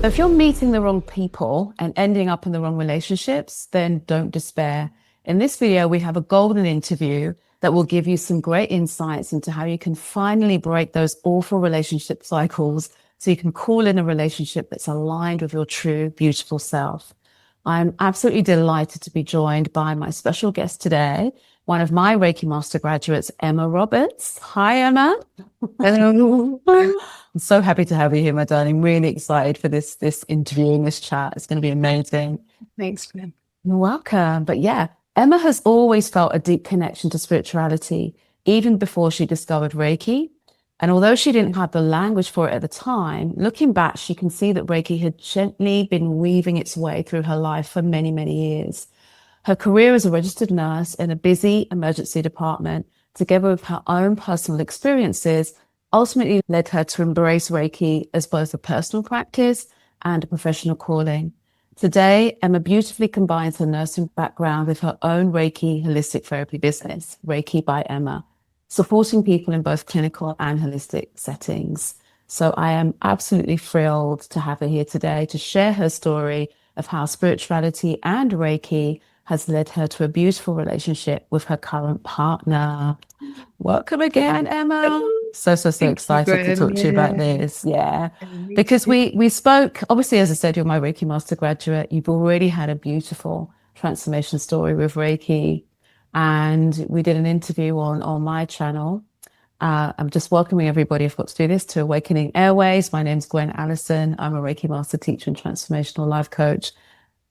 If you're meeting the wrong people and ending up in the wrong relationships, then don't despair. In this video, we have a golden interview that will give you some great insights into how you can finally break those awful relationship cycles so you can call in a relationship that's aligned with your true, beautiful self. I'm absolutely delighted to be joined by my special guest today, one of my Reiki Master graduates, Emma Roberts. Hi, Emma. Hello. I'm so happy to have you here, my darling. Really excited for this interview and this chat. It's going to be amazing. Thanks, Glenn. You're welcome. But yeah, Emma has always felt a deep connection to spirituality, even before she discovered Reiki. And although she didn't have the language for it at the time, looking back, she can see that Reiki had gently been weaving its way through her life for many, many years. Her career as a registered nurse in a busy emergency department, together with her own personal experiences, ultimately led her to embrace Reiki as both a personal practice and a professional calling. Today, Emma beautifully combines her nursing background with her own Reiki holistic therapy business, Reiki by Emma, supporting people in both clinical and holistic settings. So I am absolutely thrilled to have her here today to share her story of how spirituality and Reiki has led her to a beautiful relationship with her current partner. Welcome again, Emma. So excited to talk to you about this. Yeah. Because we spoke, obviously, as I said, you're my Reiki Master graduate. You've already had a beautiful transformation story with Reiki. And we did an interview on my channel. I'm just welcoming everybody, I've got to do this, to Awakening Airwaves. My name's Gwen Allison. I'm a Reiki Master teacher and transformational life coach.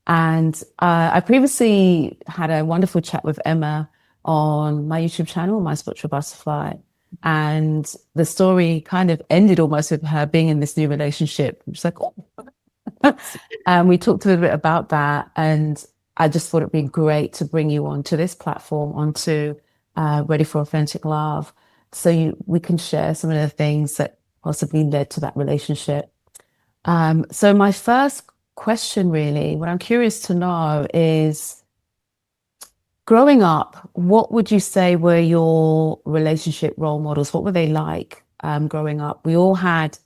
And I previously had a wonderful chat with Emma on my YouTube channel, My Spiritual Butterfly. And the story kind of ended almost with her being in this new relationship. She's like, oh. And we talked a little bit about that. And I just thought it'd be great to bring you onto this platform, onto Ready for Authentic Love, so we can share some of the things that possibly led to that relationship. So my first question, really, what I'm curious to know is, growing up, what would you say were your relationship role models? What were they like growing up? We all had,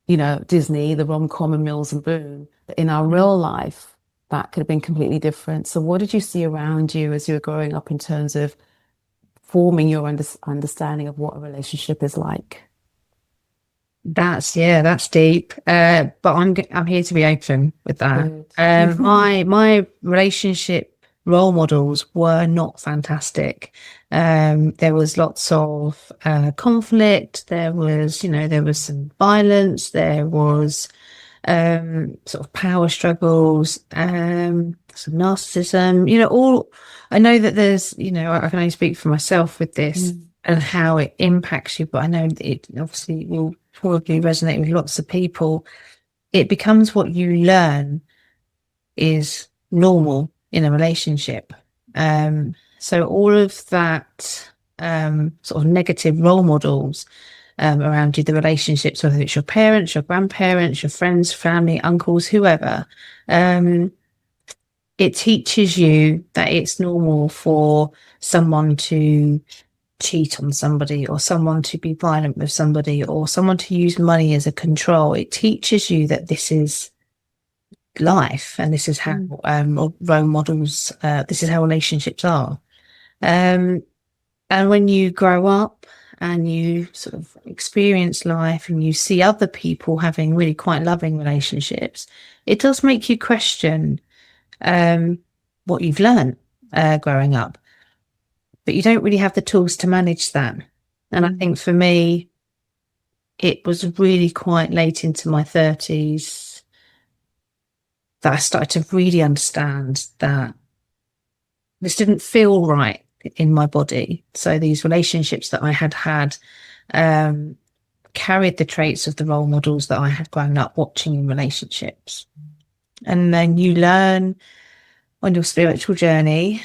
Disney, the rom-com and Mills and Boon, but in our real life, that could have been completely different. So what did you see around you as you were growing up in terms of forming your understanding of what a relationship is like? That's deep. But I'm here to be open with that. My relationship role models were not fantastic. There was lots of conflict. There was some violence. There was sort of power struggles, some narcissism. I know that there's, I can only speak for myself with this and how it impacts you, but I know it obviously will probably resonate with lots of people. It becomes what you learn is normal in a relationship. So all of that sort of negative role models around you, the relationships, whether it's your parents, your grandparents, your friends, family, uncles, whoever, it teaches you that it's normal for someone to cheat on somebody, or someone to be violent with somebody, or someone to use money as a control. It teaches you that this is life, and this is how role models, this is how relationships are. And when you grow up and you sort of experience life and you see other people having really quite loving relationships, it does make you question what you've learned growing up. But you don't really have the tools to manage that. And I think for me, it was really quite late into my 30s that I started to really understand that this didn't feel right in my body. So these relationships that I had carried the traits of the role models that I had grown up watching in relationships. And then you learn on your spiritual journey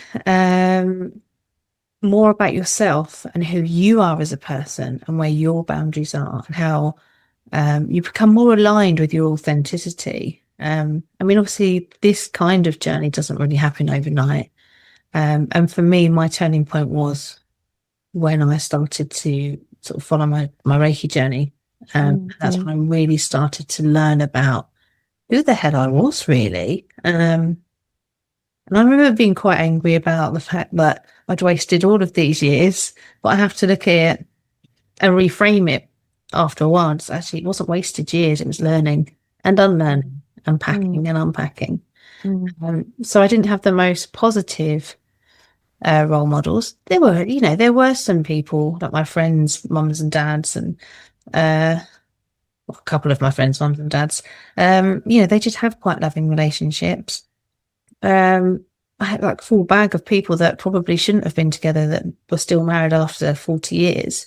more about yourself and who you are as a person and where your boundaries are, and how you become more aligned with your authenticity. Obviously this kind of journey doesn't really happen overnight. And for me, my turning point was when I started to sort of follow my Reiki journey. That's when I really started to learn about who the hell I was really. And I remember being quite angry about the fact that I'd wasted all of these years, but I have to look at it and reframe it after a while. It's actually, it wasn't wasted years, it was learning and unlearning and packing and unpacking. So I didn't have the most positive role models. There were, there were some people like my friends, mums and dads, and a couple of my friends, mums and dads, they just have quite loving relationships. I had like a full bag of people that probably shouldn't have been together that were still married after 40 years.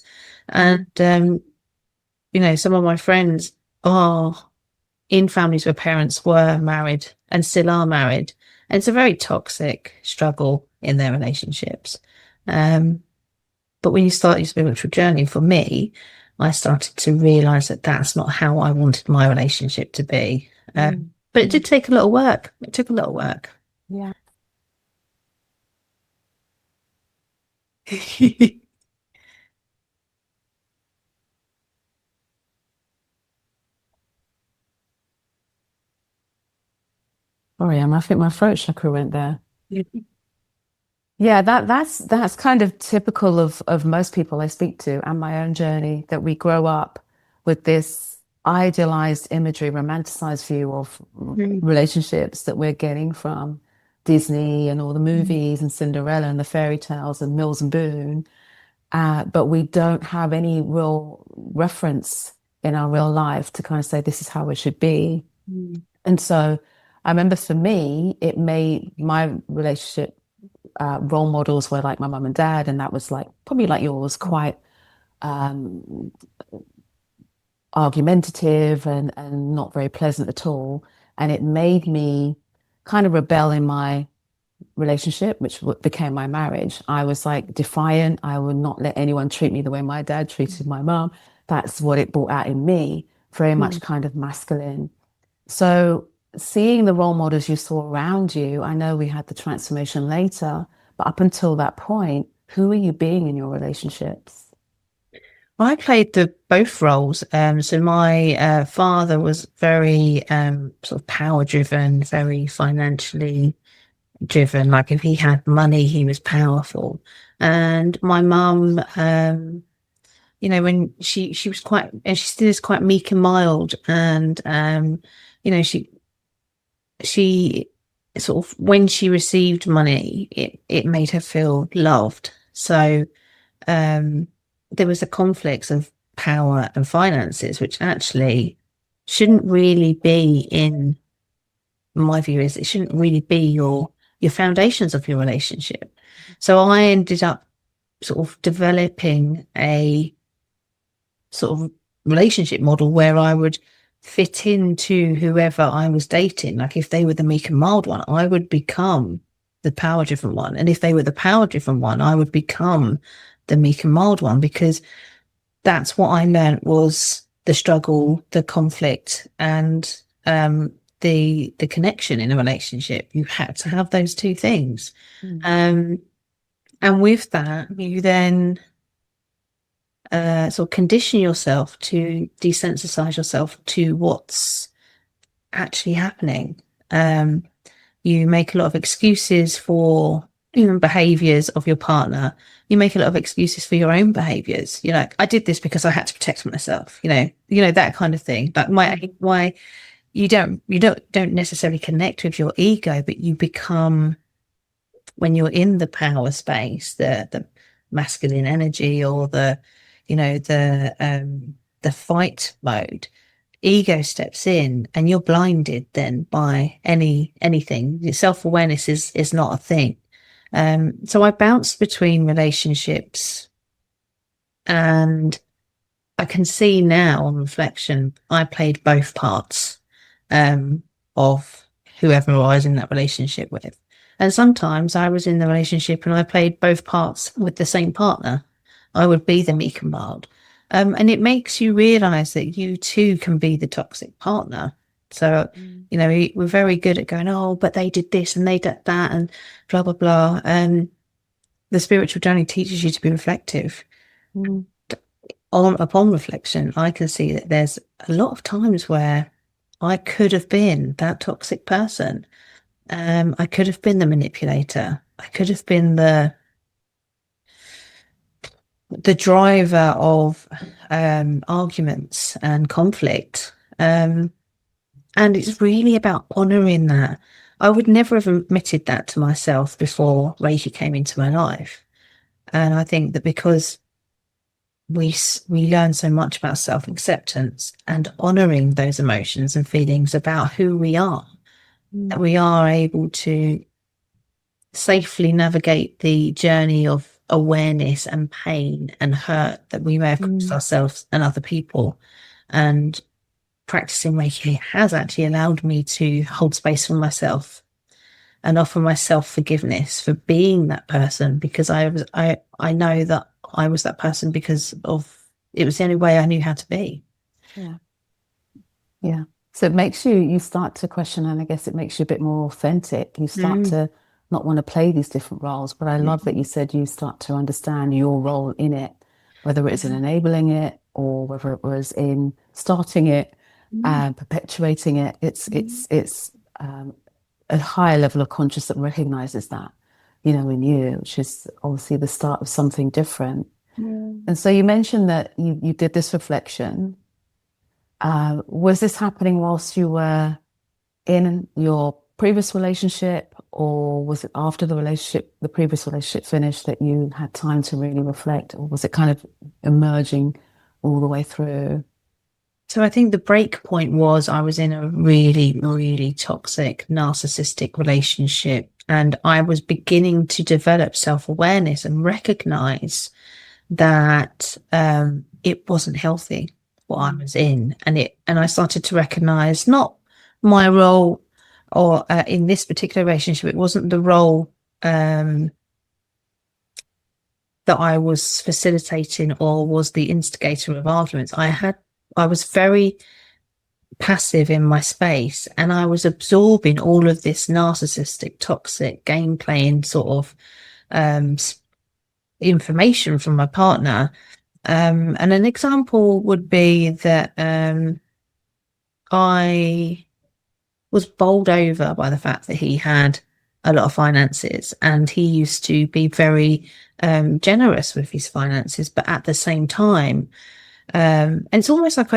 And, some of my friends are in families where parents were married and still are married. And it's a very toxic struggle in their relationships. But when you start your spiritual journey, for me, I started to realize that that's not how I wanted my relationship to be. But it did take a lot of work. It took a lot of work. Yeah. Sorry, I think my throat chakra went there. Yeah, that's kind of typical of most people I speak to and my own journey, that we grow up with this idealized imagery, romanticized view of relationships that we're getting from Disney and all the movies and Cinderella and the fairy tales and Mills and Boone. But we don't have any real reference in our real life to kind of say this is how it should be. And so I remember for me, it made my relationship role models were like my mum and dad, and that was like probably like yours, quite argumentative and not very pleasant at all. And it made me kind of rebel in my relationship, which became my marriage. I was like defiant. I would not let anyone treat me the way my dad treated my mum. That's what it brought out in me, very much kind of masculine. So seeing the role models you saw around you, I know we had the transformation later, but up until that point, who are you being in your relationships? I played both roles. So my father was very sort of power driven, very financially driven. Like if he had money, he was powerful. And my mum, when she was quite, and she still is quite meek and mild, and she sort of, when she received money, it made her feel loved. So there was a conflict of power and finances, which actually shouldn't really be, in my view, is it shouldn't really be your foundations of your relationship. So I ended up sort of developing a sort of relationship model where I would fit into whoever I was dating. Like if they were the meek and mild one, I would become the power driven one. And if they were the power driven one, I would become the meek and mild one, because that's what I learned was the struggle, the conflict, and the connection in a relationship. You had to have those two things. And with that, you then sort of condition yourself to desensitize yourself to what's actually happening. You make a lot of excuses for behaviors of your partner. You make a lot of excuses for your own behaviors. You're like, I did this because I had to protect myself, that kind of thing. But why you don't necessarily connect with your ego, but you become, when you're in the power space, the masculine energy, or the fight mode, ego steps in and you're blinded then by anything. Your self-awareness is not a thing. So I bounced between relationships, and I can see now on reflection, I played both parts of whoever I was in that relationship with. And sometimes I was in the relationship and I played both parts with the same partner. I would be the meek and mild. And it makes you realize that you too can be the toxic partner. So, we're very good at going, oh, but they did this and they did that and blah, blah, blah. The spiritual journey teaches you to be reflective. Upon reflection, I can see that there's a lot of times where I could have been that toxic person. I could have been the manipulator. I could have been the driver of arguments and conflict. And it's really about honoring that. I would never have admitted that to myself before Reiki came into my life. And I think that because we learn so much about self-acceptance and honoring those emotions and feelings about who we are, that we are able to safely navigate the journey of awareness and pain and hurt that we may have caused ourselves and other people. And practicing Reiki has actually allowed me to hold space for myself and offer myself forgiveness for being that person, because I know that I was that person because of it was the only way I knew how to be. Yeah. So it makes you start to question, and I guess it makes you a bit more authentic. You start to not want to play these different roles. But I love that you said you start to understand your role in it, whether it was in enabling it or whether it was in starting it and perpetuating it. It's a higher level of conscious that recognizes that, in you, which is obviously the start of something different. And so you mentioned that you did this reflection. Was this happening whilst you were in your previous relationship, or was it after the previous relationship finished, that you had time to really reflect, or was it kind of emerging all the way through? So I think the break point was I was in a really, really toxic, narcissistic relationship, and I was beginning to develop self-awareness and recognize that it wasn't healthy what I was in, and I started to recognize not my role, or in this particular relationship, it wasn't the role that I was facilitating or was the instigator of arguments. I was very passive in my space, and I was absorbing all of this narcissistic, toxic, game playing sort of information from my partner. And an example would be that I was bowled over by the fact that he had a lot of finances, and he used to be very generous with his finances, but at the same time, and it's almost like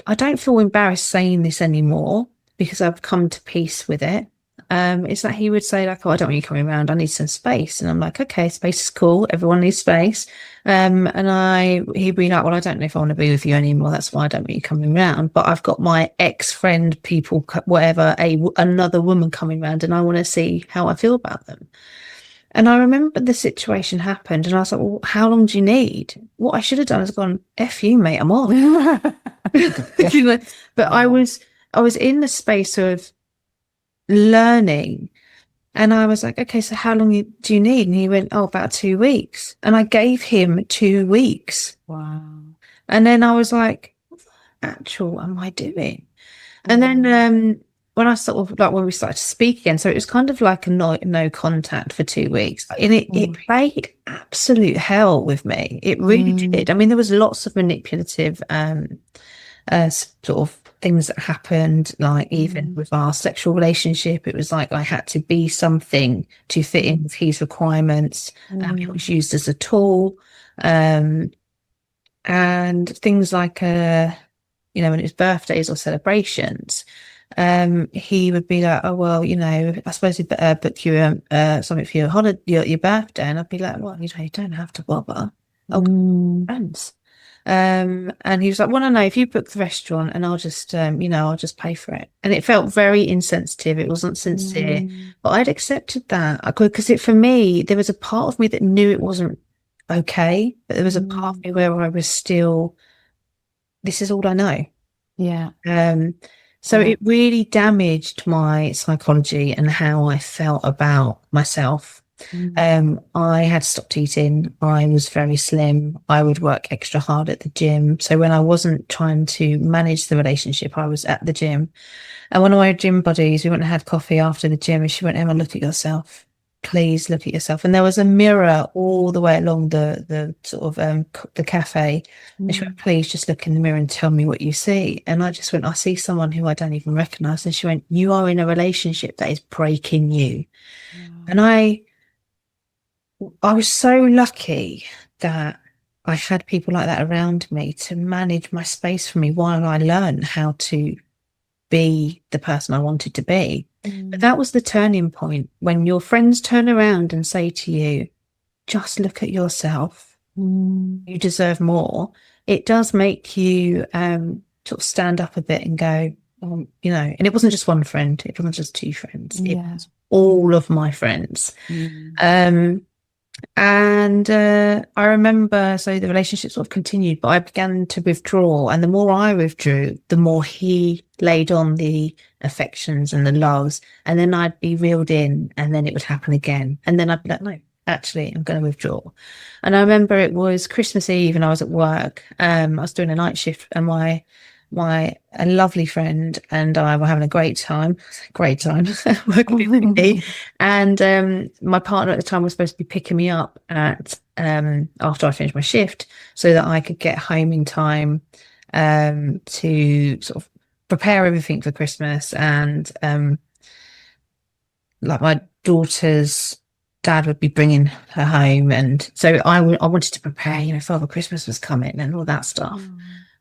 I don't feel embarrassed saying this anymore because I've come to peace with it. It's that he would say like, "Oh, I don't want you coming around. I need some space." And I'm like, "Okay, space is cool. Everyone needs space." And he'd be like, "Well, I don't know if I want to be with you anymore. That's why I don't want you coming around. But I've got my ex-friend, people, whatever, another woman coming around, and I want to see how I feel about them." And I remember the situation happened, and I was like, "Well, how long do you need?" What I should have done is gone, "F you, mate, I'm off." But I was in the space of learning, and I was like, "Okay, so how long do you need?" And he went, "Oh, about 2 weeks." And I gave him 2 weeks. Wow. And then I was like, "What the actual am I doing?" And then when I sort of like when we started to speak again, so it was kind of like a no contact for 2 weeks, and it played absolute hell with me. It really did. I mean, there was lots of manipulative sort of things that happened, like even with our sexual relationship, it was like I had to be something to fit in with his requirements. It was used as a tool, and things like when it was birthdays or celebrations, he would be like, "Oh, well, I suppose we better book you something for your holiday, your birthday." And I'd be like, "Well, you don't have to bother. I'll friends." And he was like, "Well, no, if you book the restaurant, and I'll just I'll just pay for it." And it felt very insensitive. It wasn't sincere, but I'd accepted that because for me, there was a part of me that knew it wasn't okay, but there was a part of me where I was still, this is all I know. Yeah. So it really damaged my psychology and how I felt about myself. I had stopped eating. I was very slim. I would work extra hard at the gym. So when I wasn't trying to manage the relationship, I was at the gym. And one of my gym buddies, we went and had coffee after the gym, and she went, "Emma, look at yourself." please look at yourself. And there was a mirror all the way along the sort of the cafe. And she went, please just look in the mirror and tell me what you see. And I just went, I see someone who I don't even recognize. And she went, you are in a relationship that is breaking you. And I was so lucky that I had people like that around me to manage my space for me while I learned how to be the person I wanted to be. But that was the turning point, when your friends turn around and say to you, just look at yourself. You deserve more. It does make you sort of stand up a bit and go, you know, and it wasn't just one friend. It wasn't just two friends. It was all of my friends. And I remember, so the relationship sort of continued, but I began to withdraw. And the more I withdrew, the more he laid on the affections and the loves. And then I'd be reeled in, and then it would happen again. And then I'd be like, no, actually, I'm going to withdraw. And I remember it was Christmas Eve and I was at work. I was doing a night shift, and a lovely friend and I were having a great time working with me. And my partner at the time was supposed to be picking me up at after I finished my shift, so that I could get home in time to sort of prepare everything for Christmas. And like, my daughter's dad would be bringing her home, and so I wanted to prepare, you know, Father Christmas was coming and all that stuff.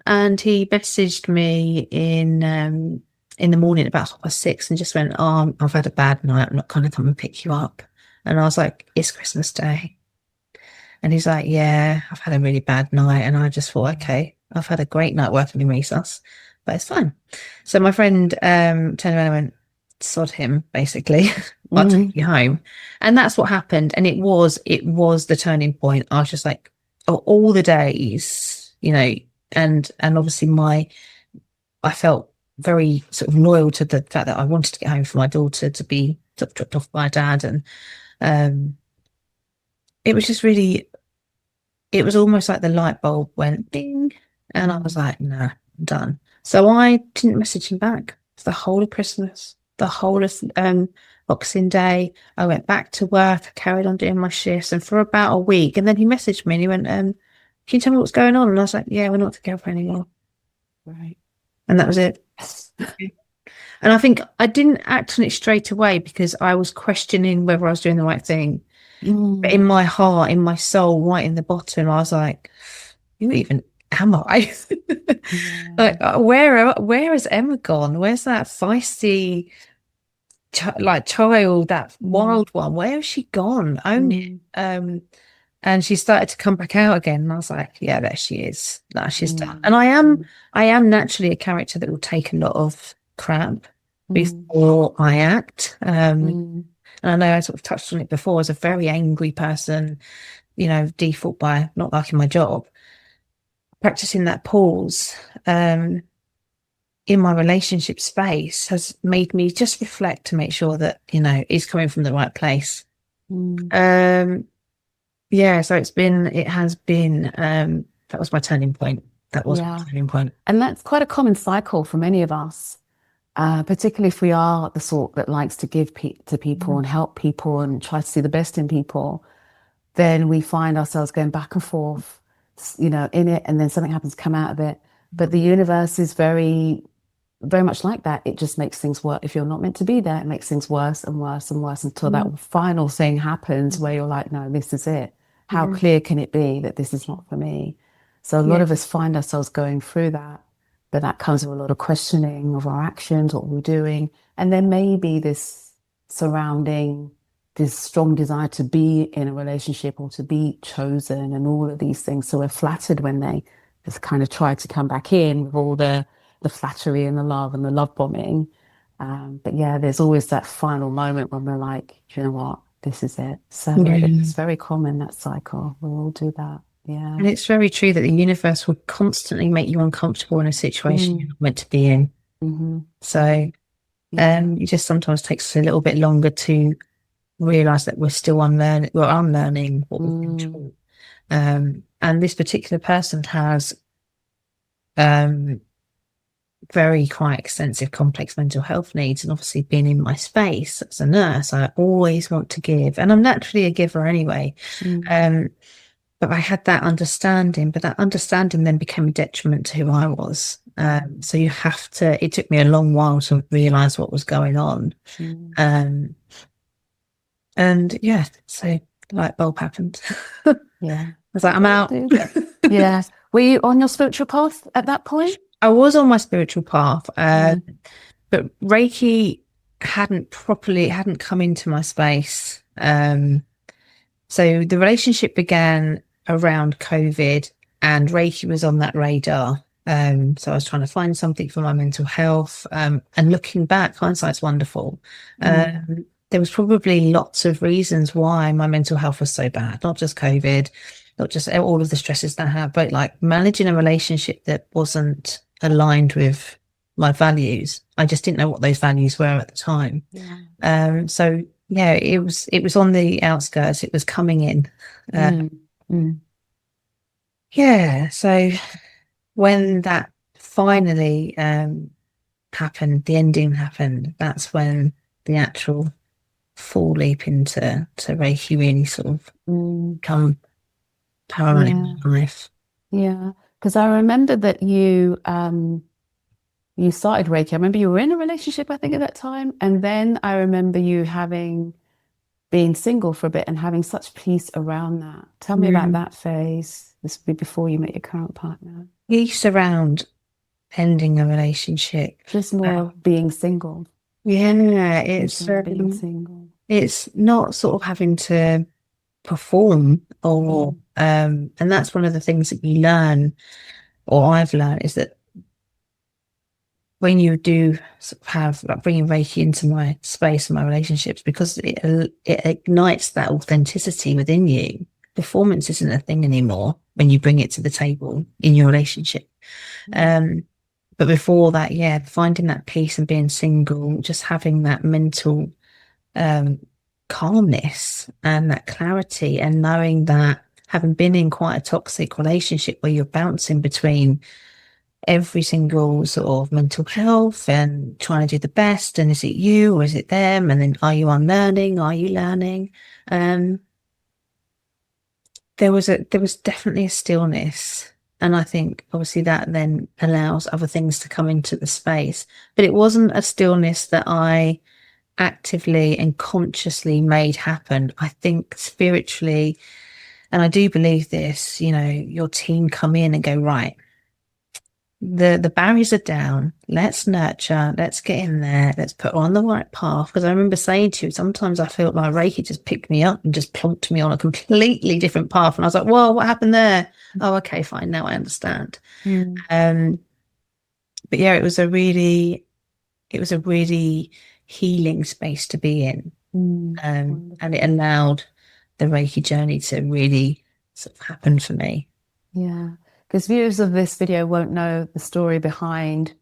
And he messaged me in the morning about 6:30 and just went, oh, I've had a bad night, I'm not going to come and pick you up. And I was like, it's Christmas Day. And he's like, yeah, I've had a really bad night. And I just thought, okay, I've had a great night working in Resus, but it's fine. So my friend turned around and went, sod him, basically. I'll take you home. And that's what happened. And it was the turning point. I was just like, oh, all the days, you know, and obviously I felt very sort of loyal to the fact that I wanted to get home for my daughter to be sort of dropped off by dad. And it was just really, it was almost like the light bulb went ding, and I was like, no, I'm done. So I didn't message him back for the whole of Christmas, the whole of Boxing Day. I went back to work, I carried on doing my shifts, and for about a week, and then he messaged me and he went, can you tell me what's going on? And I was like, yeah, we're not together anymore. Right. And that was it. And I think I didn't act on it straight away because I was questioning whether I was doing the right thing. But in my heart, in my soul, right in the bottom, I was like, who even am I? Like, where has Emma gone? Where's that feisty child, that wild one? Where has she gone? Own it. And she started to come back out again, and I was like, yeah, there she is. No, she's done. And I am naturally a character that will take a lot of crap before I act. And I know I sort of touched on it before, as a very angry person, you know, default by not liking my job. Practicing that pause in my relationship space has made me just reflect to make sure that, you know, it's coming from the right place. Yeah, so it has been, that was my turning point. That was my turning point. And that's quite a common cycle for many of us, particularly if we are the sort that likes to give to people and help people and try to see the best in people. Then we find ourselves going back and forth, you know, in it, and then something happens to come out of it. But the universe is very, very much like that. It just makes things work. If you're not meant to be there, it makes things worse and worse and worse until that final thing happens where you're like, no, this is it. How clear can it be that this is not for me? So a lot of us find ourselves going through that, but that comes with a lot of questioning of our actions, what we're doing. And then maybe this surrounding this strong desire to be in a relationship or to be chosen and all of these things. So we're flattered when they just kind of try to come back in with all the flattery and the love and the love bombing. But yeah, there's always that final moment when we're like, you know what? This is it. So it's very common, that cycle. We all do that. Yeah. And it's very true that the universe will constantly make you uncomfortable in a situation you're not meant to be in. So it just sometimes takes a little bit longer to realize that we're still unlearning what we've been taught. And this particular person has very quite extensive complex mental health needs, and obviously being in my space as a nurse, I always want to give, and I'm naturally a giver anyway. But I had that understanding, but that understanding then became a detriment to who I was. So you have to, it took me a long while to realize what was going on. And yeah, so the light bulb happened. Yeah. I was like, I'm out. Yeah. Were you on your spiritual path at that point? I was on my spiritual path, but Reiki hadn't come into my space. So the relationship began around COVID, and Reiki was on that radar. So I was trying to find something for my mental health. And looking back, hindsight's wonderful. There was probably lots of reasons why my mental health was so bad, not just COVID, not just all of the stresses that I had, but like managing a relationship that wasn't aligned with my values. I just didn't know what those values were at the time. So yeah, it was on the outskirts. It was coming in. Yeah. So when that finally happened, the ending happened. That's when the actual full leap into Reiki really sort of come paramount in my life. Yeah, because I remember that you started Reiki. I remember you were in a relationship, I think, at that time, and then I remember you being single for a bit and having such peace around that. Tell me about that phase. This would be before you met your current partner. Peace around ending a relationship. Just more being single. Yeah, it's being single. It's not sort of having to perform or and that's one of the things that you learn, or I've learned, is that when you do sort of have like bringing Reiki into my space and my relationships, because it ignites that authenticity within you. Performance isn't a thing anymore when you bring it to the table in your relationship. But before that, yeah, finding that peace and being single, just having that mental calmness and that clarity, and knowing that having been in quite a toxic relationship where you're bouncing between every single sort of mental health and trying to do the best, and is it you or is it them, and then are you unlearning, are you learning? There was definitely a stillness, and I think obviously that then allows other things to come into the space, but it wasn't a stillness that I actively and consciously made happen. I think spiritually, and I do believe this, you know, your team come in and go, right, the barriers are down, let's nurture, let's get in there, let's put her on the right path. Because I remember saying to you, sometimes I felt like Reiki just picked me up and just plonked me on a completely different path, and I was like, whoa, what happened there? Oh, okay, fine, now I understand. But yeah, it was a really healing space to be in. And it allowed the Reiki journey to really sort of happen for me. Yeah, because viewers of this video won't know the story behind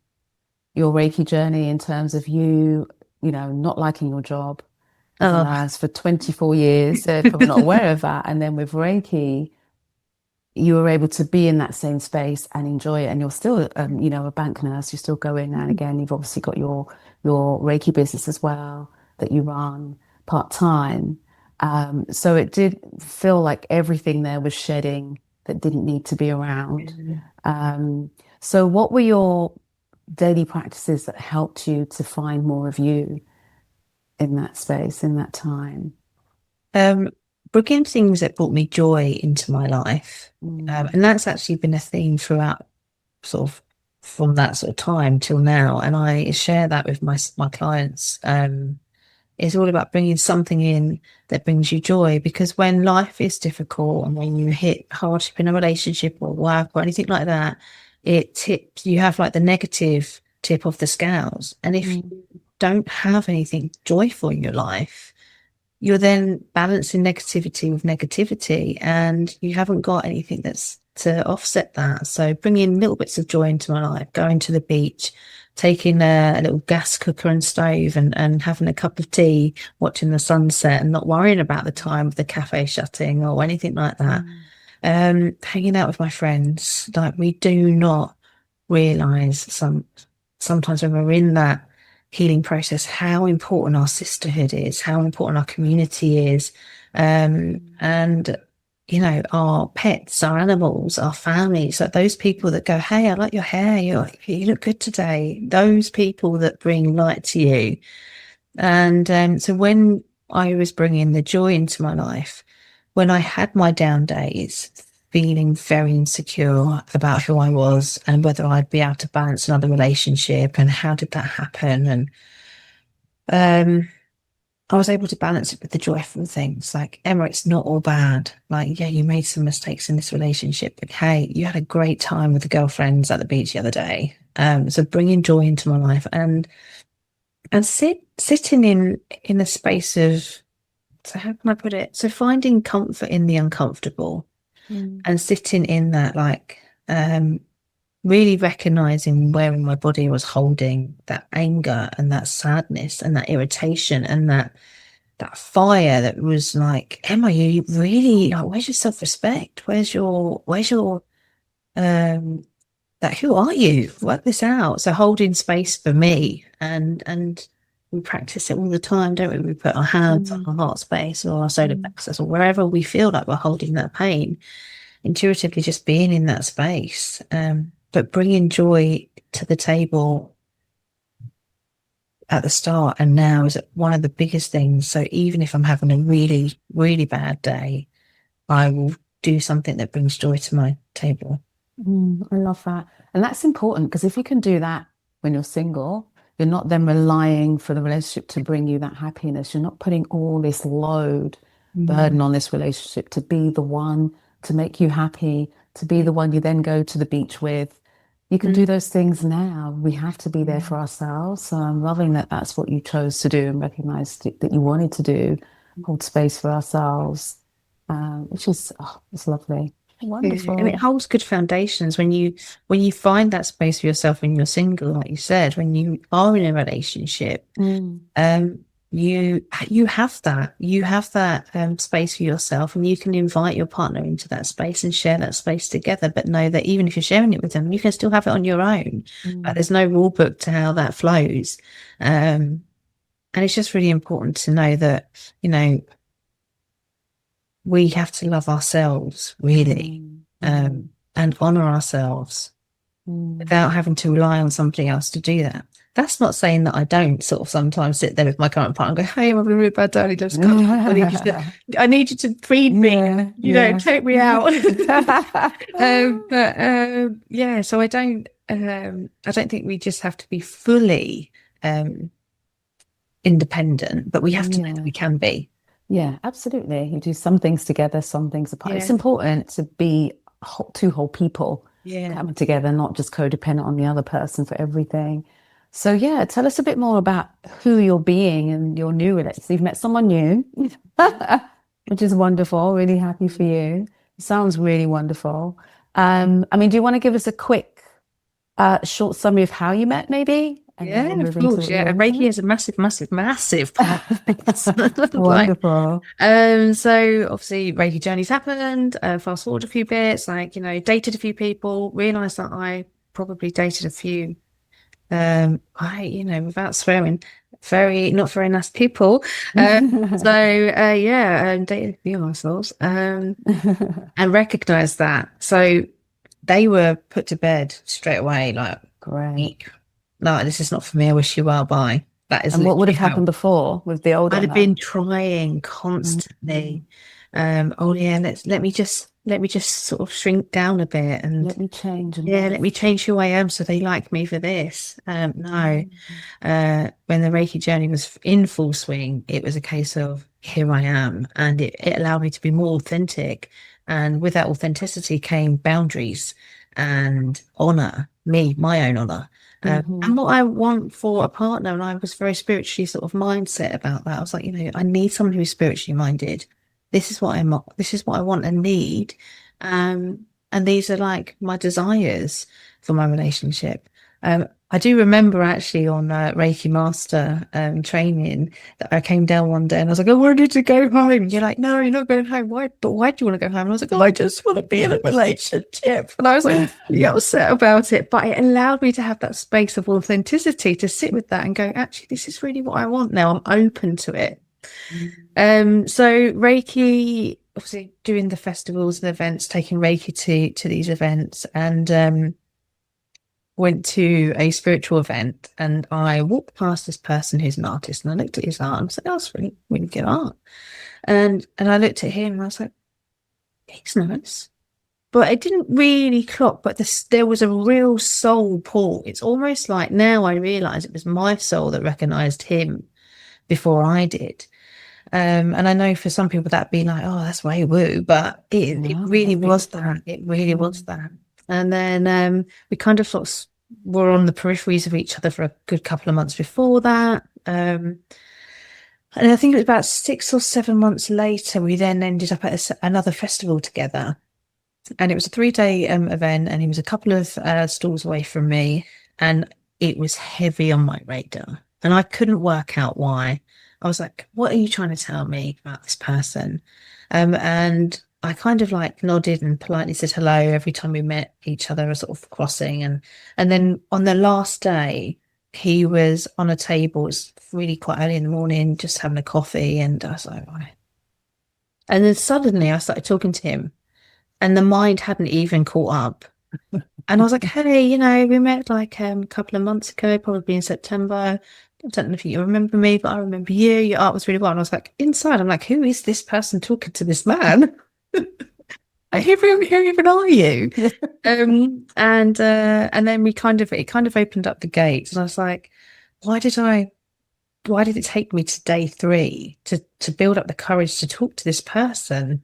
your Reiki journey in terms of you know, not liking your job as a nurse for 24 years. They're probably not aware of that. And then with Reiki, you were able to be in that same space and enjoy it. And you're still, you know, a bank nurse. You still go in now and again. You've obviously got your Reiki business as well that you run part-time. So it did feel like everything there was shedding that didn't need to be around. So what were your daily practices that helped you to find more of you in that space, in that time? Bringing things that brought me joy into my life. And that's actually been a theme throughout, sort of from that sort of time till now. And I share that with my clients. It's all about bringing something in that brings you joy, because when life is difficult and when you hit hardship in a relationship or work or anything like that, you have like the negative tip of the scales. And if you don't have anything joyful in your life, you're then balancing negativity with negativity, and you haven't got anything that's to offset that. So bringing little bits of joy into my life, going to the beach, taking a little gas cooker and stove and having a cup of tea, watching the sunset and not worrying about the time of the cafe shutting or anything like that. Hanging out with my friends. Like, we do not realize sometimes when we're in that healing process, how important our sisterhood is, how important our community is. And, you know, our pets, our animals, our families, like those people that go, hey, I like your hair. You look good today. Those people that bring light to you. And so when I was bringing the joy into my life, when I had my down days, feeling very insecure about who I was and whether I'd be able to balance another relationship and how did that happen. And I was able to balance it with the joyful things like, Emma, it's not all bad. Like, yeah, you made some mistakes in this relationship, but hey, you had a great time with the girlfriends at the beach the other day. So bringing joy into my life and sitting in a space of, so how can I put it? So finding comfort in the uncomfortable and sitting in that, like, really recognizing where in my body I was holding that anger and that sadness and that irritation and that fire that was like, Emma, you really, like, where's your self-respect? Where's your that who are you? Work this out. So holding space for me, and we practice it all the time, don't we? We put our hands on our heart space or our solar plexus or wherever we feel like we're holding that pain, intuitively just being in that space, but bringing joy to the table at the start and now is one of the biggest things. So even if I'm having a really, really bad day, I will do something that brings joy to my table. I love that. And that's important because if you can do that when you're single, you're not then relying for the relationship to bring you that happiness. You're not putting all this load, burden on this relationship to be the one to make you happy, to be the one you then go to the beach with. You can do those things now. We have to be there for ourselves. So I'm loving that that's what you chose to do and recognized that you wanted to do, hold space for ourselves, which is, oh, it's lovely. Yeah. And it Wonderful. holds good foundations when you find that space for yourself when you're single, like you said, when you are in a relationship, you have that space for yourself, and you can invite your partner into that space and share that space together, but know that even if you're sharing it with them, you can still have it on your own. There's no rule book to how that flows. And it's just really important to know that, you know, we have to love ourselves really, and honor ourselves without having to rely on somebody else to do that. That's not saying that I don't sort of sometimes sit there with my current partner and go, hey, I'm having a really bad day. Just I need you to feed me, take me out. Yeah, so I don't think we just have to be fully independent, but we have to know that we can be. Yeah, absolutely. You do some things together, some things apart. It's important to be two whole people coming together, not just codependent on the other person for everything. So yeah, tell us a bit more about who you're being and your new relationship. You've met someone new, which is wonderful. Really happy for you. Sounds really wonderful. I mean, do you want to give us a quick, short summary of how you met, maybe? And then we'll Of move into course. what Yeah, you're and Reiki into. is a massive, massive, massive part of this. Wonderful. So obviously Reiki journeys happened, fast forward a few bits, like, you know, dated a few people, realized that I probably dated a few, without swearing, not very nice people. Dated a few assholes, and recognized that. So they were put to bed straight away, like, Great. no, this is not for me. I wish you well. Bye. That is And what would literally have happened before with the old I'd one have though? been trying constantly. Oh yeah, let me just sort of shrink down a bit and Let me change and let me change who I am so they like me for this. No. When the Reiki journey was in full swing, it was a case of here I am, and it allowed me to be more authentic. And with that authenticity came boundaries and honor, my own honor. And what I want for a partner, and I was very spiritually sort of mindset about that. I was like, you know, I need someone who's spiritually minded. This is what this is what I want and need. And these are like my desires for my relationship. I do remember actually on Reiki Master training that I came down one day and I was like, I wanted to go home. And you're like, no, you're not going home. Why? But why do you want to go home? And I was like, oh, I just want to be in a relationship. And I was like, really upset about it. But it allowed me to have that space of authenticity to sit with that and go, actually, this is really what I want now. I'm open to it. So Reiki, obviously doing the festivals and events, taking Reiki to these events, and went to a spiritual event, and I walked past this person who's an artist, and I looked at his art and I was like, oh, that's really, really good art. And I looked at him and I was like, he's nice. But it didn't really clock, but there was a real soul pull. It's almost like now I realise it was my soul that recognised him before I did. And I know for some people that'd be like, oh, that's way woo, but it really was that. It really was that. And then we kind of sort of were on the peripheries of each other for a good couple of months before that. And I think it was about 6 or 7 months later, we then ended up at another festival together. And it was a 3-day event, and he was a couple of stalls away from me, and it was heavy on my radar. And I couldn't work out why. I was like, what are you trying to tell me about this person? And I kind of like nodded and politely said hello every time we met each other, sort of crossing. And then on the last day, he was on a table. It's really quite early in the morning, just having a coffee. And I was like, right. And then suddenly I started talking to him, and the mind hadn't even caught up. And I was like, hey, you know, we met like a couple of months ago, probably in September. I don't know if you remember me, but I remember you. Your art was really well. And I was like, inside, I'm like, who is this person talking to this man? Who even are you? And then it kind of opened up the gates, and I was like, why did it take me to day 3 to build up the courage to talk to this person?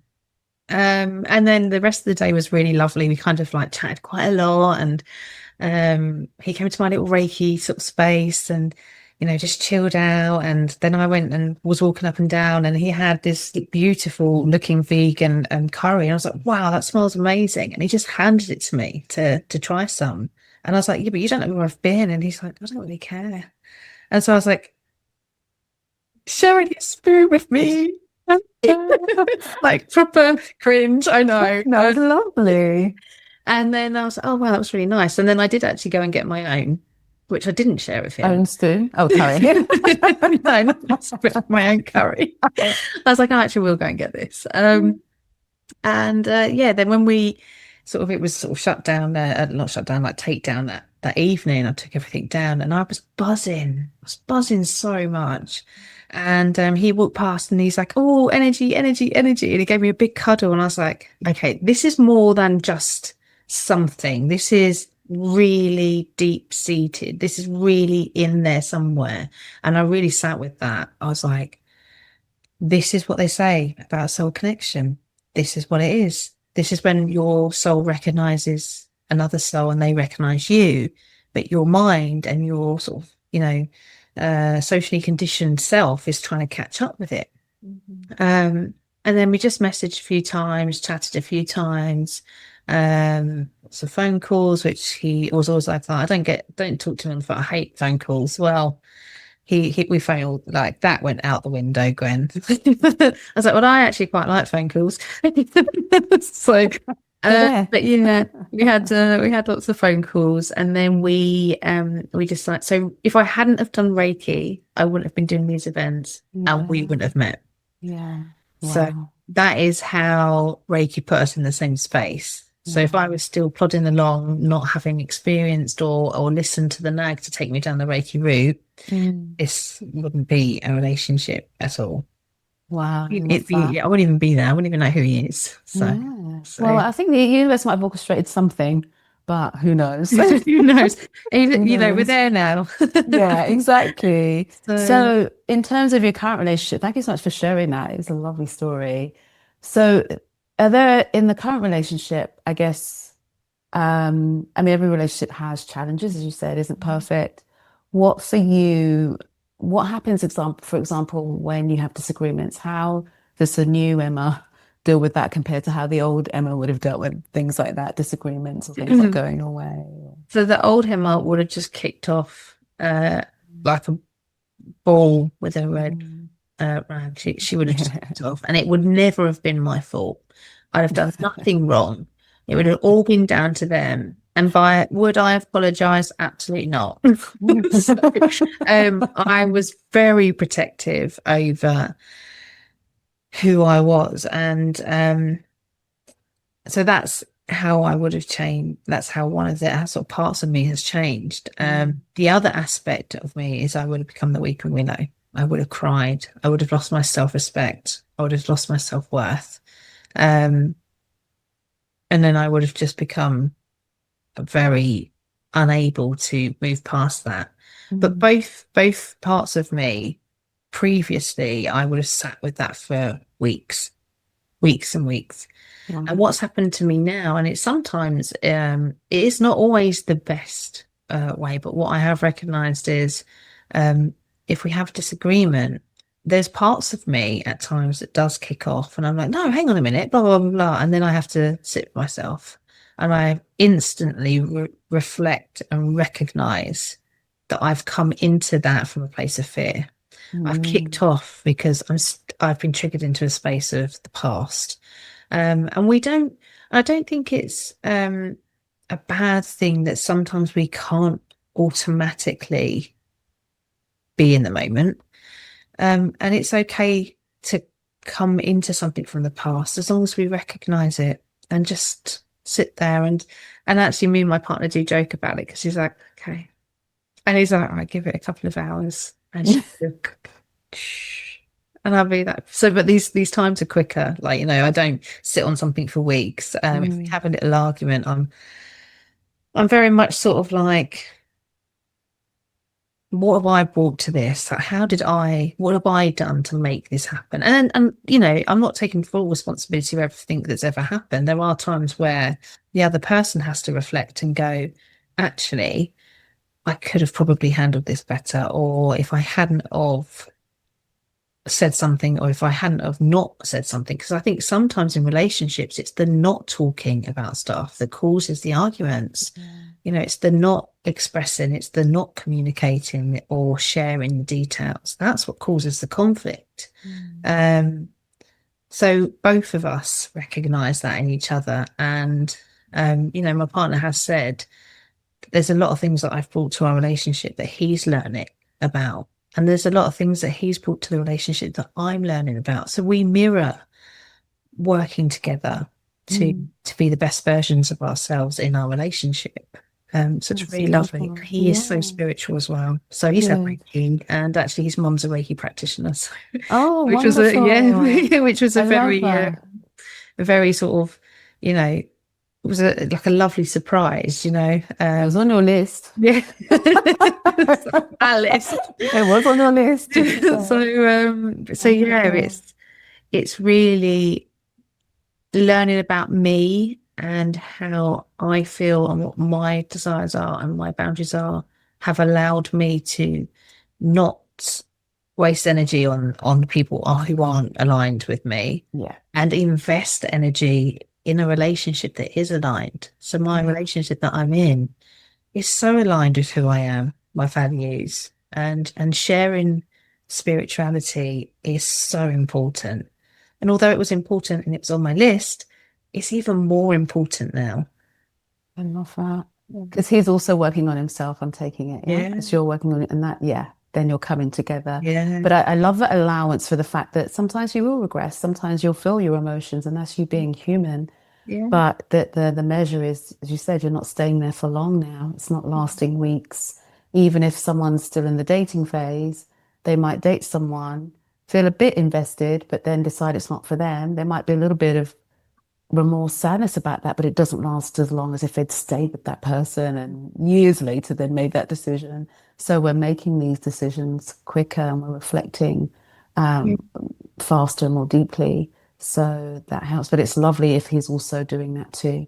And then the rest of the day was really lovely. We kind of like chatted quite a lot, and he came to my little Reiki sort of space and, you know, just chilled out. And then I went and was walking up and down, and he had this beautiful looking vegan curry. And I was like, wow, that smells amazing. And he just handed it to me to try some. And I was like, yeah, but you don't know where I've been. And he's like, I don't really care. And so I was like, sharing his spirit with me. Like proper cringe, I know. No, it's lovely. And then I was like, oh wow, that was really nice. And then I did actually go and get my own, which I didn't share with him. Own stew? Oh, curry. No, not my own curry. I was like, I actually will go and get this. And then when we it was sort of shut down, not shut down, like take down that evening, I took everything down, and I was buzzing. I was buzzing so much. And he walked past and he's like, oh, energy, energy, energy. And he gave me a big cuddle. And I was like, okay, this is more than just something. This is really deep seated. This is really in there somewhere. And I really sat with that. I was like, this is what they say about soul connection. This is what it is. This is when your soul recognizes another soul and they recognize you, but your mind and your sort of, you know, socially conditioned self is trying to catch up with it. And then we just messaged a few times, chatted a few times, some phone calls, which he was always like, oh, don't talk to him on the phone. I hate phone calls. Well, we phoned, like that went out the window, Gwen. I was like, well, I actually quite like phone calls. So but yeah, we had lots of phone calls, and then we just like, so if I hadn't have done Reiki, I wouldn't have been doing these events, and we wouldn't have met. Yeah. Wow. So that is how Reiki put us in the same space. So if I was still plodding along, not having experienced or listened to the nag to take me down the Reiki route, this wouldn't be a relationship at all. Wow. I wouldn't even be there. I wouldn't even know who he is. So well, I think the universe might have orchestrated something, but who knows? Who knows? You know, we're there now. Yeah, exactly. So in terms of your current relationship, thank you so much for sharing that. It's a lovely story. So are there, in the current relationship, I guess, I mean, every relationship has challenges, as you said, isn't perfect. What for you, what happens, for example, when you have disagreements? How does the new Emma deal with that compared to how the old Emma would have dealt with things like that, disagreements or things like going away? So the old Emma would have just kicked off like a ball with a red Mm. rag. She would have just kicked off, and it would never have been my fault. I'd have done nothing wrong. It would have all been down to them. And by would I apologize? Absolutely not. So, I was very protective over who I was, and so that's how I would have changed. That's how one of the sort of parts of me has changed. The other aspect of me is I would have become the weaker willow. I would have cried. I would have lost my self-respect. I would have lost my self-worth. And then I would have just become very unable to move past that. But both parts of me previously, I would have sat with that for weeks, weeks and weeks. Wow. And what's happened to me now, and it's sometimes it is not always the best way, but what I have recognized is if we have disagreement, there's parts of me at times that does kick off, and I'm like, no, hang on a minute, blah blah blah, blah. And then I have to sit with myself, and I instantly reflect and recognize that I've come into that from a place of fear. I've kicked off because I've been triggered into a space of the past. And I don't think it's a bad thing that sometimes we can't automatically be in the moment. And it's okay to come into something from the past as long as we recognize it and just sit there and actually me and my partner do joke about it because he's like, okay. And he's like, all right, give it a couple of hours. And she's like, shh. And I'll be like, so, but these times are quicker. Like, I don't sit on something for weeks. If we have a little argument, I'm very much sort of like, what have I brought to this? Like, what have I done to make this happen? And I'm not taking full responsibility of everything that's ever happened. There are times where the other person has to reflect and go, actually, I could have probably handled this better. Or if I hadn't of said something, or if I hadn't have not said something, because I think sometimes in relationships, it's the not talking about stuff that causes the arguments. It's the not expressing, it's the not communicating or sharing the details. That's what causes the conflict. So both of us recognize that in each other. And, my partner has said, there's a lot of things that I've brought to our relationship that he's learning about. And there's a lot of things that he's brought to the relationship that I'm learning about. So we mirror working together to be the best versions of ourselves in our relationship. So it's really lovely. He is so spiritual as well. So he's a Reiki, and actually his mum's a Reiki practitioner. So, Oh, which wonderful. was which was a very sort of, it was like a lovely surprise, It was on your list. Yeah. Our list. It was on your list. So yeah, it's really learning about me and how I feel and what my desires are and my boundaries are have allowed me to not waste energy on people who aren't aligned with me. Yeah. And invest energy in a relationship that is aligned. So my relationship that I'm in is so aligned with who I am, my values, and sharing spirituality is so important. And although it was important and it was on my list, it's even more important now. I love that. Because he's also working on himself. I'm taking it. Yeah. Because you're working on it, and then you're coming together. Yeah. But I love that allowance for the fact that sometimes you will regress, sometimes you'll feel your emotions, and that's you being human. Yeah. But the measure is, as you said, you're not staying there for long now. It's not lasting weeks. Even if someone's still in the dating phase, they might date someone, feel a bit invested, but then decide it's not for them. There might be a little bit of remorse, sadness about that, but it doesn't last as long as if they'd stayed with that person and years later then made that decision. So we're making these decisions quicker and we're reflecting faster and more deeply. So that helps. But it's lovely if he's also doing that too.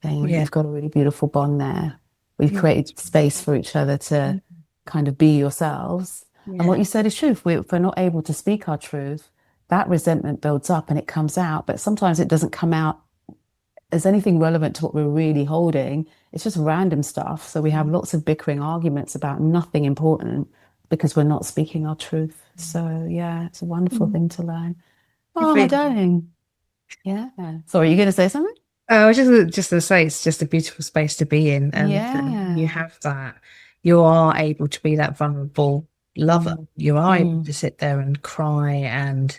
And you've got a really beautiful bond there. We've created space for each other to kind of be yourselves. And what you said is true. If we're not able to speak our truth, that resentment builds up and it comes out. But sometimes it doesn't come out as anything relevant to what we're really holding, it's just random stuff. So we have lots of bickering arguments about nothing important because we're not speaking our truth. So yeah, it's a wonderful Mm. thing to learn. It Oh, my really- darling. Yeah. Sorry, are you going to say something? I was just to say it's just a beautiful space to be in, and you Yeah. have that. You are able to be that vulnerable lover. Mm, You are able mm, to sit there and cry and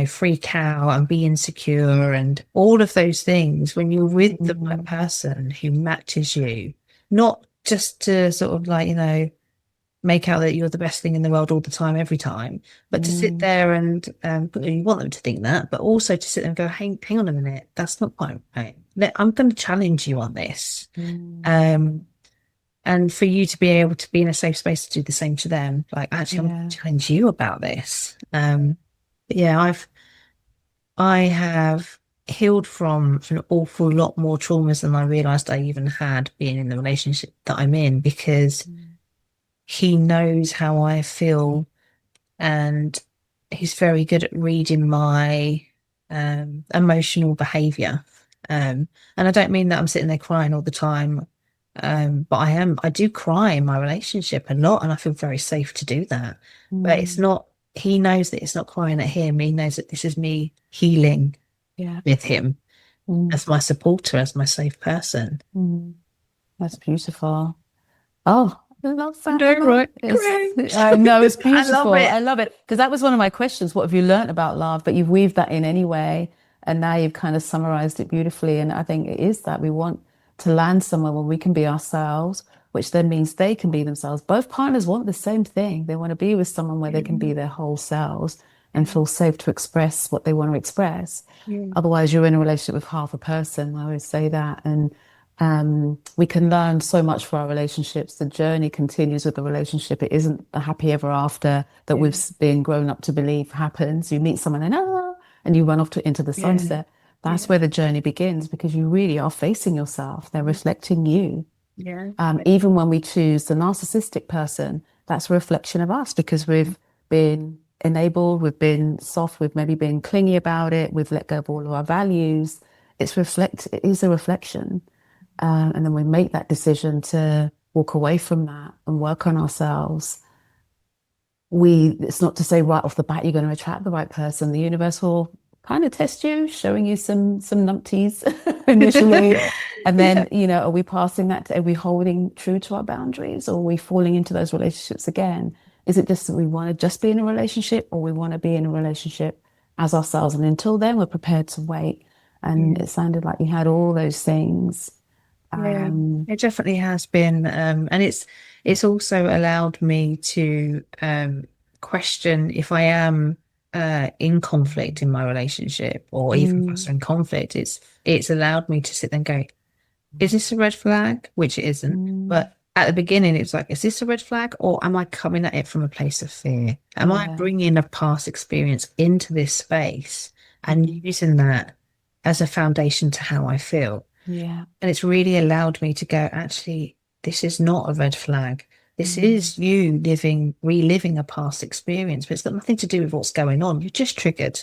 freak out and be insecure and all of those things when you're with the right mm, person who matches you, not just to sort of like, make out that you're the best thing in the world all the time, every time, but to sit mm, there and you want them to think that, but also to sit there and go, hang on a minute, that's not quite right. I'm going to challenge you on this. mm. Um, and for you to be able to be in a safe space to do the same to them, like actually, I'm going Yeah. to challenge you about this. But yeah, I have healed from an awful lot more traumas than I realized I even had being in the relationship that I'm in, because Mm, he knows how I feel, and he's very good at reading my emotional behavior. And I don't mean that I'm sitting there crying all the time. But I do cry in my relationship a lot, and I feel very safe to do that. But it's mm. not, he knows that it's not crying at him. He knows that this is me healing Yeah. with him Mm, as my supporter, as my safe person. mm. That's beautiful. Oh, I love I that, know, Emma. right? I know it's I love beautiful. it. I love it because that was one of my questions. What have you learned about love? But you've weaved that in anyway. And now you've kind of summarized it beautifully. And I think it is that we want to land somewhere where we can be ourselves, which then means they can be themselves. Both partners want the same thing. They want to be with someone where they can be their whole selves and feel safe to express what they want to express. Yeah. Otherwise, you're in a relationship with half a person. I always say that. And we can learn so much for our relationships. The journey continues with the relationship. It isn't the happy ever after that Yeah. we've been grown up to believe happens. You meet someone and and you run off into the Yeah. sunset. That's Yeah. where the journey begins because you really are facing yourself. They're reflecting you. Yeah. Even when we choose the narcissistic person, that's a reflection of us because we've been enabled, we've been soft, we've maybe been clingy about it, we've let go of all of our values. It is a reflection. And then we make that decision to walk away from that and work on ourselves. It's not to say right off the bat you're going to attract the right person. The universe will kind of test you, showing you some numpties initially. And Yeah. then, are we passing that are we holding true to our boundaries or are we falling into those relationships again? Is it just that we want to just be in a relationship or we want to be in a relationship as ourselves? And until then, we're prepared to wait. And Yeah. it sounded like you had all those things. Yeah, Um, it definitely has been, and it's also allowed me to question if I am in conflict in my relationship, or even if mm, I'm in conflict. It's allowed me to sit there and go, is this a red flag? Which it isn't. mm, But at the beginning, it was like, is this a red flag, or am I coming at it from a place of fear? Am I yeah. bringing a past experience into this space and Mm, using that as a foundation to how I feel? yeah. And it's really allowed me to go, actually, this is not a red flag. This Mm, is you reliving a past experience, but it's got nothing to do with what's going on. You're just triggered.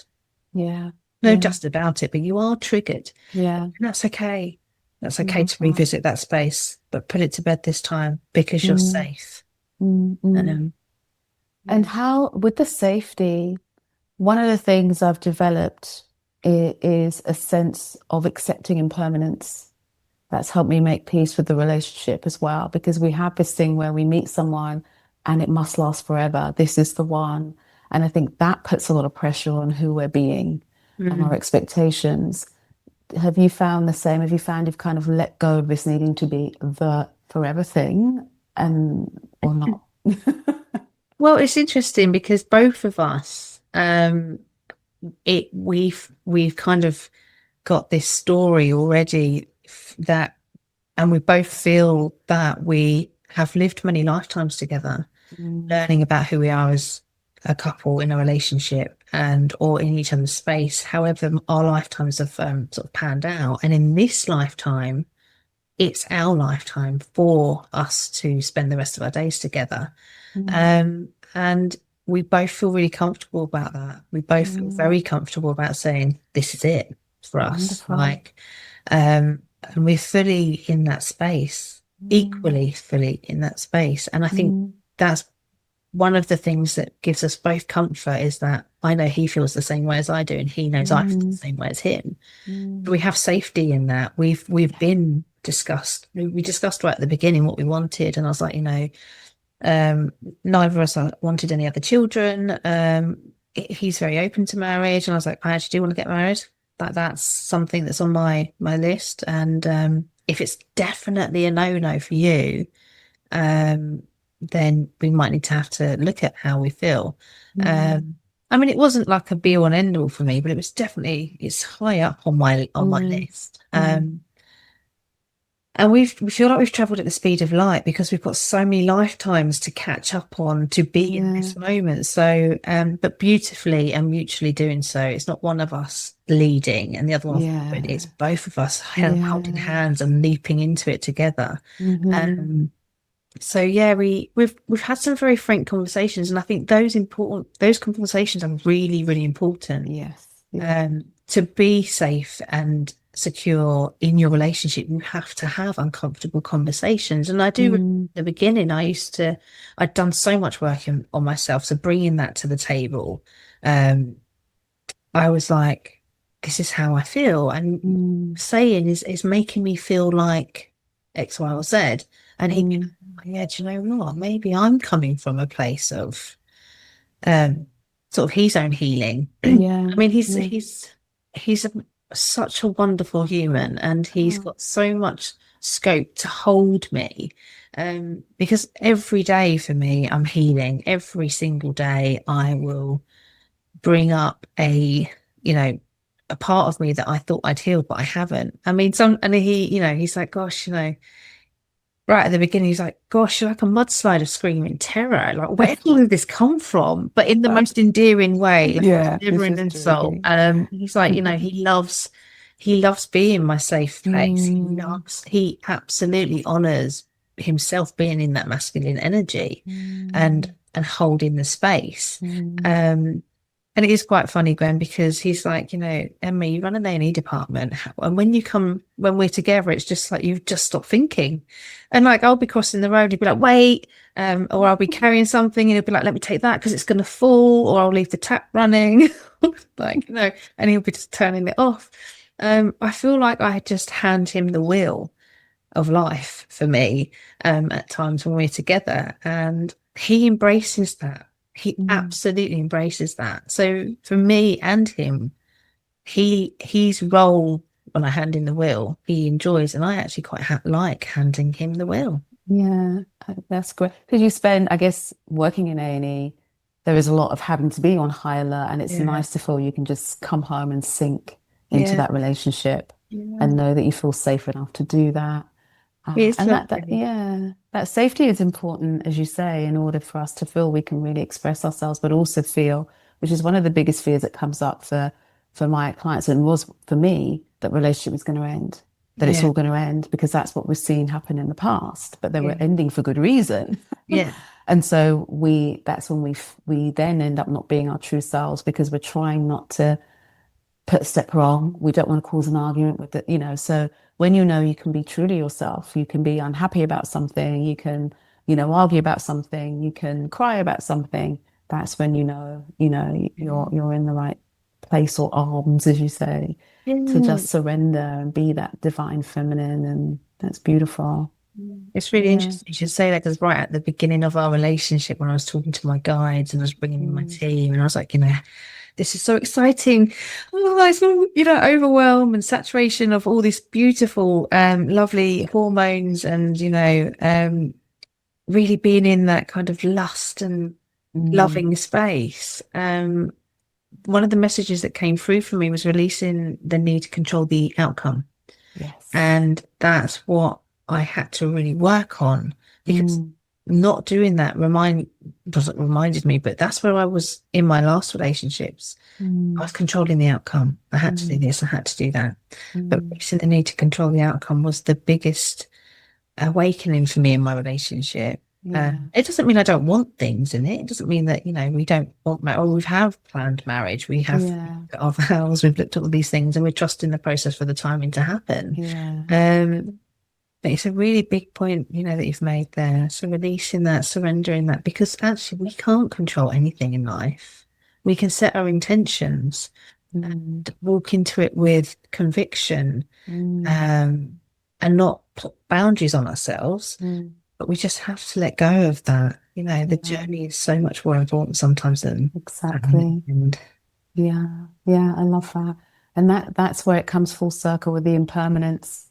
yeah. No Yeah. dust about it, but you are triggered. Yeah. And that's okay. That's okay Love to that. revisit that space, but put it to bed this time because you're Mm, safe. mm, mm. Um, And yeah. how, with the safety, one of the things I've developed is a sense of accepting impermanence. That's helped me make peace with the relationship as well, because we have this thing where we meet someone and it must last forever. This is the one. And I think that puts a lot of pressure on who we're being and our Mm. expectations. Have you found the same? Have you found you've kind of let go of this needing to be the forever thing and or not? Well, it's interesting because both of us, we've kind of got this story already that, and we both feel that we have lived many lifetimes together, Mm, learning about who we are as a couple in a relationship and or in each other's space. However, our lifetimes have sort of panned out, and in this lifetime, it's our lifetime for us to spend the rest of our days together. mm, And we both feel really comfortable about that. We both feel mm. very comfortable about saying this is it for us. Wonderful. Like, And we're fully in that space, Mm, equally fully in that space. And I think mm, that's one of the things that gives us both comfort, is that I know he feels the same way as I do, and he knows I feel the mm, same way as him. mm. We have safety in that. We've Yeah. been discussed. We discussed right at the beginning what we wanted, and I was like, neither of us wanted any other children. He's very open to marriage, and I was like, I actually do want to get married. That's something that's on my list. And if it's definitely a no for you, um, then we might need to have to look at how we feel. Mm, Um, I mean, it wasn't like a be all and end all for me, but it was definitely, it's high up on my mm, list. mm. And we feel like we've traveled at the speed of light because we've got so many lifetimes to catch up on, to be in Yeah. this moment. So, but beautifully and mutually doing so. It's not one of us leading and the other one following. It's Yeah. both of us holding Yeah. hands and leaping into it together. Hmm. Um, so yeah, we've had some very frank conversations, and I think those conversations are really, really important, Yes. Yeah. to be safe and secure in your relationship. You have to have uncomfortable conversations. And I do remember Mm, at the beginning, I'd done so much work on myself. So bringing that to the table, um, I was like, this is how I feel. And mm, saying is making me feel like X, Y, or Z. And he, mm. yeah, do you know what? Maybe I'm coming from a place of sort of his own healing. I Yeah. mean, Yeah. he's such a wonderful human, and he's Oh. got so much scope to hold me. Because every day for me, I'm healing. Every single day, I will bring up you know, a part of me that I thought I'd healed, but I haven't. I mean, and he's like, gosh, right at the beginning, he's like, gosh, you're like a mudslide of screaming terror. Like, where did all of this come from? But in the most endearing way, like Yeah. never It's an just insult. joking. He's like, he loves being my safe place. Mm, He absolutely honors himself being in that masculine energy and mm, holding the space. mm, Um, and it is quite funny, Gwen, because he's like, Emma, you run an A&E department. And when we're together, it's just like you've just stopped thinking. And like, I'll be crossing the road, he'll be like, wait. Or I'll be carrying something and he'll be like, let me take that because it's going to fall. Or I'll leave the tap running. Like, and he'll be just turning it off. I feel like I just hand him the wheel of life for me, at times when we're together, and he embraces that. He mm. absolutely embraces that. So for me and him, his role when I hand him the wheel, he enjoys, and I actually quite like handing him the wheel. Yeah, that's great. Because you spend, I guess, working in A&E, there is a lot of having to be on high alert, and it's Yeah, nice to feel you can just come home and sink into yeah, that relationship yeah. and know that you feel safe enough to do that. It's And lovely. yeah, that safety is important, as you say, in order for us to feel we can really express ourselves, but also feel, which is one of the biggest fears that comes up for my clients and was for me, that relationship was going to end, that it's Yeah, all going to end, because that's what we've seen happen in the past, but they were yeah, ending for good reason. yeah, And so that's when we then end up not being our true selves because we're trying not to put a step wrong. We don't want to cause an argument with it. So when you can be truly yourself, you can be unhappy about something, you can, argue about something, you can cry about something. That's when you're in the right place or arms, as you say, to yeah. just surrender and be that divine feminine. And that's beautiful. It's really Yeah. interesting you should say that, because right at the beginning of our relationship, when I was talking to my guides and I was bringing in my Mm, team, and I was like, this is so exciting. Oh, it's all, overwhelm and saturation of all this beautiful, lovely hormones, and, really being in that kind of lust and mm, loving space. One of the messages that came through for me was releasing the need to control the outcome. yes. And that's what I had to really work on, because Mm, not doing that reminded me, but that's where I was in my last relationships. I mm, was controlling the outcome. I had to do mm, this, I had to do that. But mm, releasing the need to control the outcome was the biggest awakening for me in my relationship. Yeah. It doesn't mean I don't want things in it. It doesn't mean that, we don't want or we have planned marriage. We have Yeah. our vows, we've looked at all these things and we're trusting the process for the timing to happen. Yeah. But it's a really big point, that you've made there. So releasing that, surrendering that, because actually we can't control anything in life. We can set our intentions and walk into it with conviction, and not put boundaries on ourselves. But we just have to let go of that. The journey is so much more important sometimes than Exactly. and Yeah. Yeah. I love that. And that's where it comes full circle with the impermanence.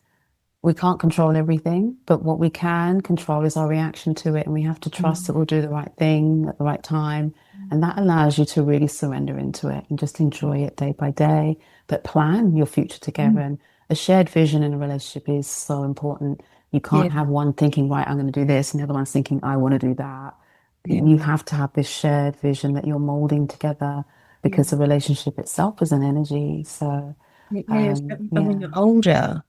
We can't control everything, but what we can control is our reaction to it. And we have to trust that we'll do the right thing at the right time. And that allows you to really surrender into it and just enjoy it day by day, but plan your future together. And a shared vision in a relationship is so important. You can't have one thinking, right, I'm going to do this, and the other one's thinking, I want to do that. You have to have this shared vision that you're molding together because the relationship itself is an energy. So, and when you're older,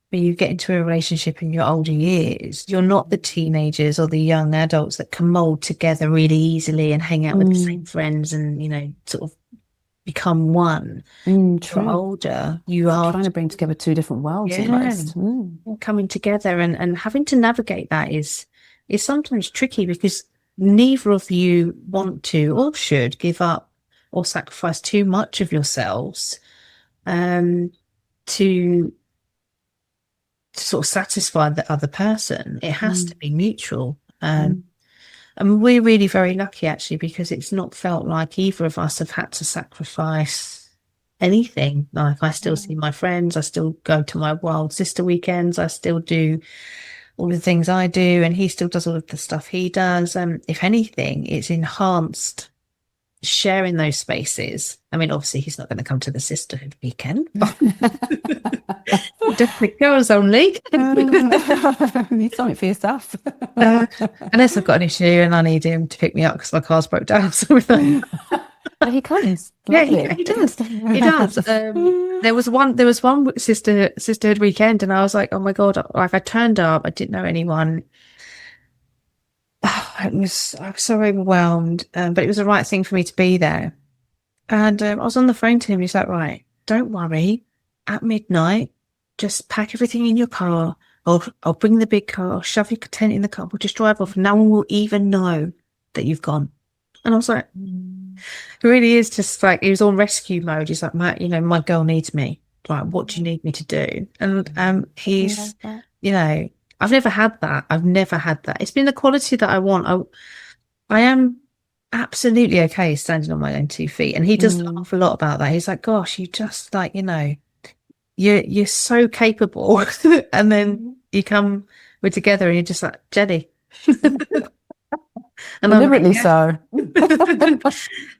when you get into a relationship in your older years, you're not the teenagers or the young adults that can mold together really easily and hang out with the same friends and, sort of become one. You're older, you are trying to bring together two different worlds almost. coming together and having to navigate that is sometimes tricky because neither of you want to or should give up or sacrifice too much of yourselves to sort of satisfy the other person. It has to be mutual. And we're really very lucky actually, because it's not felt like either of us have had to sacrifice anything. Like I still see my friends, I still go to my wild sister weekends, I still do all the things I do, and he still does all of the stuff he does. If anything, it's enhanced sharing those spaces. I mean, obviously he's not going to come to the sisterhood weekend, but definitely girls only. Need something for yourself. Unless I've got an issue and I need him to pick me up because my car's broke down. So But he comes. yeah, he does. He does. There was one sisterhood weekend, and I was like, oh my god! Like I turned up, I didn't know anyone. I was so overwhelmed, but it was the right thing for me to be there. And I was on the phone to him. He's like, right, don't worry. At midnight, just pack everything in your car. I'll bring the big car. I'll shove your tent in the car. We'll just drive off. No one will even know that you've gone. And I was like, it really is just like, he was on rescue mode. He's like, Matt, my girl needs me. Like, what do you need me to do? And he's, I've never had that. It's been the quality that I want. I am absolutely okay standing on my own 2 feet. And he does laugh a lot about that. He's like, gosh, you just like, you're so capable. And then we're together and you're just like, Jenny. And deliberately so.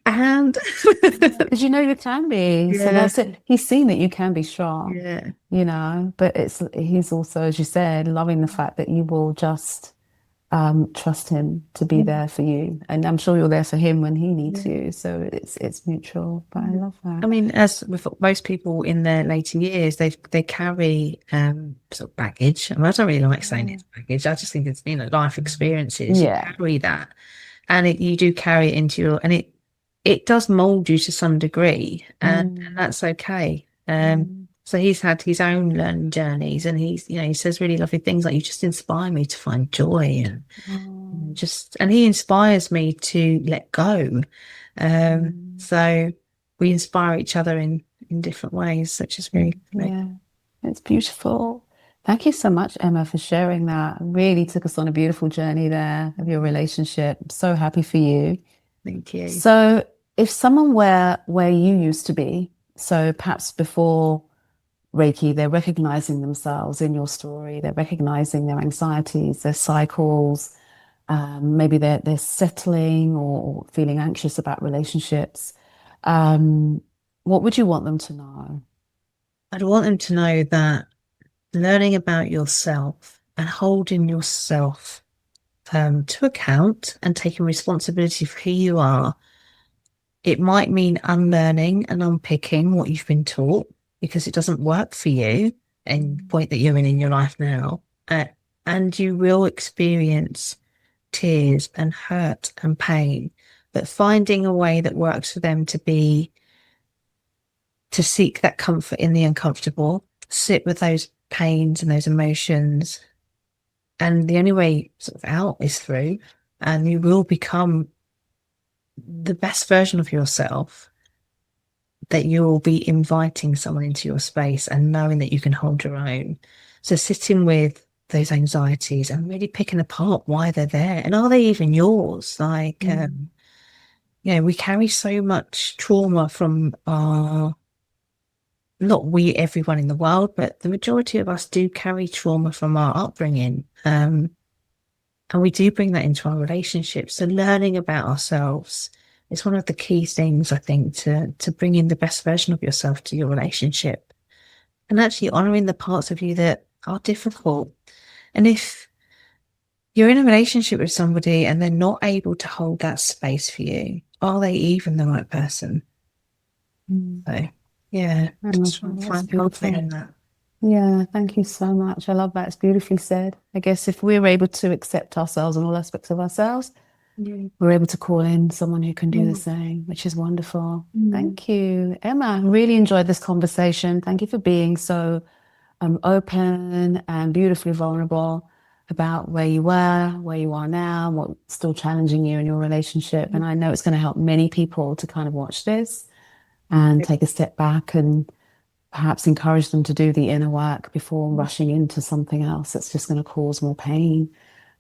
And because you can be. So that's it. He's seen that you can be strong. Yeah. But he's also, as you said, loving the fact that you will just trust him to be there for you. And I'm sure you're there for him when he needs you. So it's mutual. But I love that. I mean, as with most people in their later years, they carry sort of baggage. I mean, I don't really like saying it's baggage. I just think it's life experiences. Yeah. You carry that, and you do carry it into your, and it does mold you to some degree, and that's okay. So he's had his own learning journeys, and he says really lovely things like, you just inspire me to find joy, and and he inspires me to let go. So we inspire each other in different ways, which is very great. Yeah, it's beautiful. Thank you so much, Emma, for sharing that. Really took us on a beautiful journey there of your relationship. I'm so happy for you. Thank you. So if someone were where you used to be, so perhaps before Reiki, they're recognizing themselves in your story, they're recognizing their anxieties, their cycles, maybe they're settling or feeling anxious about relationships. What would you want them to know? I'd want them to know that learning about yourself and holding yourself to account and taking responsibility for who you are, it might mean unlearning and unpicking what you've been taught, because it doesn't work for you and the point that you're in your life now. And you will experience tears and hurt and pain, but finding a way that works for them to seek that comfort in the uncomfortable, sit with those pains and those emotions. And the only way sort of out is through, and you will become the best version of yourself, that you'll be inviting someone into your space and knowing that you can hold your own. So sitting with those anxieties and really picking apart why they're there, and are they even yours? Like, we carry so much trauma from not everyone in the world, but the majority of us do carry trauma from our upbringing. And we do bring that into our relationships. So learning about ourselves is one of the key things, I think, to bring in the best version of yourself to your relationship, and actually honoring the parts of you that are difficult. And if you're in a relationship with somebody and they're not able to hold that space for you, are they even the right person? So, yeah, just try and find comfort in that. Yeah, thank you so much. I love that. It's beautifully said. I guess if we're able to accept ourselves and all aspects of ourselves, we're able to call in someone who can do the same, which is wonderful. Thank you, Emma. Really enjoyed this conversation. Thank you for being so open and beautifully vulnerable about where you were, where you are now, what's still challenging you in your relationship. And I know it's going to help many people to kind of watch this and take a step back and perhaps encourage them to do the inner work before rushing into something else that's just going to cause more pain.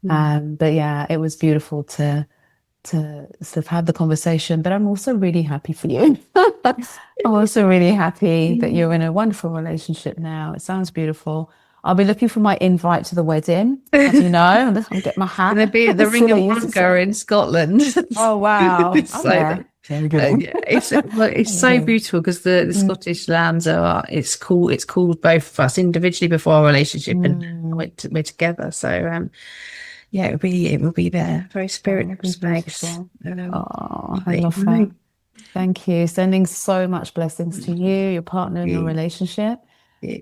But yeah, it was beautiful to sort of have the conversation, but I'm also really happy for you. I'm also really happy that you're in a wonderful relationship now. It sounds beautiful. I'll be looking for my invite to the wedding, as you know. I'll get my hat. Gonna be at the Ring of Honor in Scotland. Oh wow! So, it's so beautiful because the Scottish lands it's called both of us individually before our relationship, and we're together. So yeah, it will be there. Very spiritual space. I love that. Thank you. Sending so much blessings to you, your partner, and your relationship.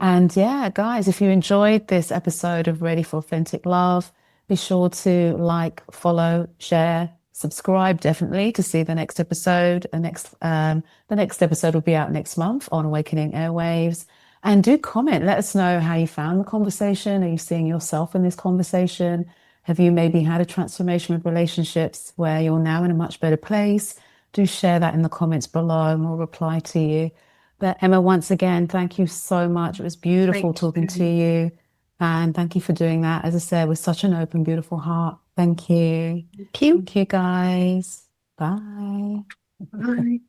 And yeah, guys, if you enjoyed this episode of Ready for Authentic Love, be sure to like, follow, share, subscribe definitely to see the next episode. The next episode will be out next month on Awakening Airwaves. And do comment. Let us know how you found the conversation. Are you seeing yourself in this conversation? Have you maybe had a transformation with relationships where you're now in a much better place? Do share that in the comments below and we'll reply to you. But Emma, once again, thank you so much. It was beautiful talking to you. And thank you for doing that. As I said, with such an open, beautiful heart. Thank you. Thank you, guys. Bye. Bye.